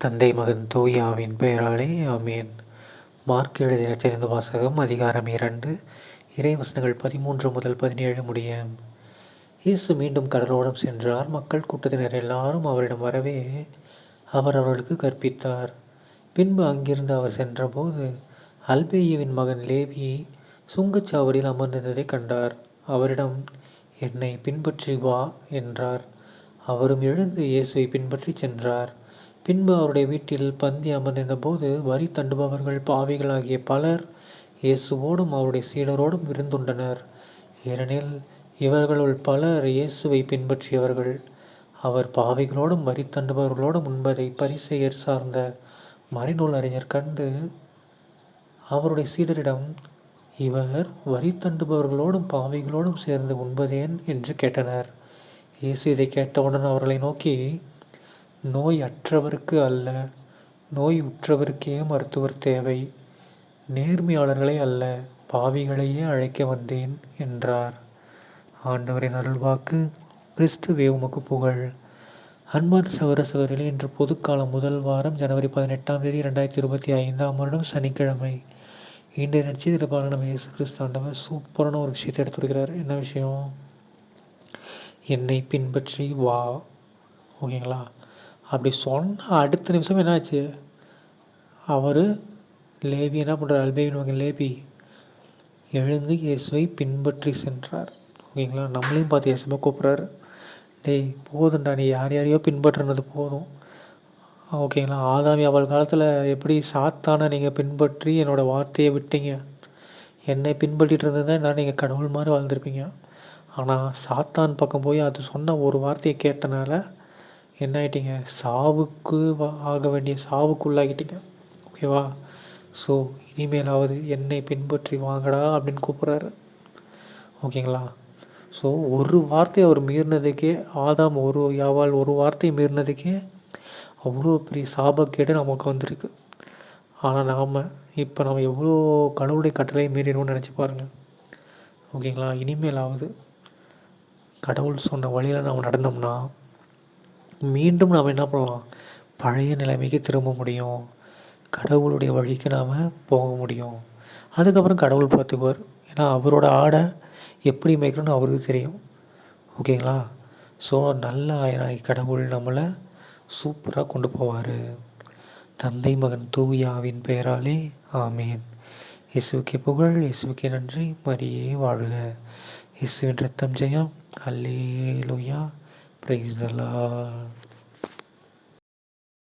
தந்தை மகன் தூய ஆவியின் பெயராலே ஆமேன். மார்க் எழுதிய நற்செய்தி வாசகம் அதிகாரம் 2 இறைவசனங்கள் 13 முதல் 17 முடிய. இயேசு மீண்டும் கடலோரம் சென்றார். மக்கள் கூட்டத்தினர் எல்லாரும் அவரிடம் வரவே அவர் அவர்களுக்கு கற்பித்தார். பின்பு அங்கிருந்து அவர் சென்றபோது அல்பேயுவின் மகன் லேவி சுங்கச்சாவடியில் அமர்ந்திருந்ததை கண்டார். அவரிடம், என்னை பின்பற்றி வா என்றார். அவரும் எழுந்து இயேசுவை பின்பற்றி சென்றார். பின்பு அவருடைய வீட்டில் பந்தி அமர்ந்திருந்த போது வரி தண்டுபவர்கள் பாவிகளாகிய பலர் இயேசுவோடும் அவருடைய சீடரோடும் விருந்துண்டனர். ஏனெனில் இவர்களுள் பலர் இயேசுவை பின்பற்றியவர்கள். அவர் பாவிகளோடும் வரி தண்டுபவர்களோடும் உண்பதை பரிசேயர் சார்ந்த மறைநூல் அறிஞர் கண்டு அவருடைய சீடரிடம், இவர் வரி தண்டுபவர்களோடும் பாவிகளோடும் சேர்ந்து உண்பதேன் என்று கேட்டனர். இயேசு இதை கேட்டவுடன் அவர்களை நோக்கி, நோய் அற்றவருக்கு அல்ல, நோய் உற்றவருக்கே மருத்துவர் தேவை. நேர்மையாளர்களை அல்ல, பாவிகளையே அழைக்க வந்தேன் என்றார். ஆண்டவரின் அருள்வாக்கு. கிறிஸ்துவே உமக்கு புகழ். அன்பார்ந்த சகோதர சகோதரிகளே, இன்று பொதுக்காலம் முதல் வாரம் ஜனவரி 18ஆம் தேதி 2025ஆம் வருடம் சனிக்கிழமை. இன்றைய நற்செய்தியில் பாருங்க, நம்ம இயேசு கிறிஸ்து ஆண்டவர் சூப்பரான ஒரு விஷயத்தை எடுத்துருக்கிறார். என்ன விஷயம்? என்னை பின்பற்றி வா. ஓகேங்களா? அப்படி சொன்ன அடுத்த நிமிஷம் என்னாச்சு? அவர் லேவி என்ன பண்ணுறார்? அல்பேயுவின் மகன் லேவி எழுந்து இயேசுவை பின்பற்றி சென்றார். ஓகேங்களா? நம்மளையும் பார்த்து இயேசுவை கூப்பிட்றாரு, டேய் போதும்டா, நீ யார் யாரையோ பின்பற்றுனது போதும். ஓகேங்களா? ஆதாமி அவள் காலத்தில் எப்படி சாத்தானை நீங்கள் பின்பற்றி என்னோடய வார்த்தையை விட்டீங்க, என்னை பின்பற்றிட்டு இருந்ததுதான் நான் நீங்கள் கடவுள் மாதிரி வாழ்ந்துருப்பீங்க. ஆனால் சாத்தான் பக்கம் போய் அது சொன்ன ஒரு வார்த்தையை கேட்டனால என்ன ஆகிட்டீங்க? சாவுக்கு ஆக வேண்டிய சாவுக்குள்ளாகிட்டீங்க. ஓகேவா? ஸோ இனிமேலாவது என்னை பின்பற்றி வாங்கடா அப்படின்னு கூப்பிட்றாரு. ஓகேங்களா? ஸோ ஒரு வார்த்தை அவர் மீறினதுக்கே, ஆதாம் யாவால் ஒரு வார்த்தையை மீறினதுக்கே அவ்வளோ பெரிய சாபக்கேடு நமக்கு வந்திருக்கு. ஆனால் இப்போ நம்ம எவ்வளோ கடவுளுடைய கட்டளையை மீறினோம்னு நினச்சி பாருங்கள். ஓகேங்களா? இனிமேலாவது கடவுள் சொன்ன வழியில் நம்ம நடந்தோம்னா மீண்டும் நாம் என்ன பண்ணலாம்? பழைய நிலைமைக்கு திரும்ப முடியும். கடவுளுடைய வழிக்கு நாம் போக முடியும். அதுக்கப்புறம் கடவுள் பார்த்துக்குவார். ஏன்னா அவரோட ஆடை எப்படி மேய்க்கணும்னு அவருக்கு தெரியும். ஓகேங்களா? ஸோ நல்ல ஆயனாய் கடவுள் நம்மளை சூப்பராக கொண்டு போவார். தந்தை மகன் தூயாவின் பெயராலே ஆமேன். இயேசுவுக்கே புகழ், இயேசுவுக்கே நன்றி, மரியே வாழ்க. இயேசுவின் ரத்தம் ஜெயம். அல்லேலூயா. Praise the Lord.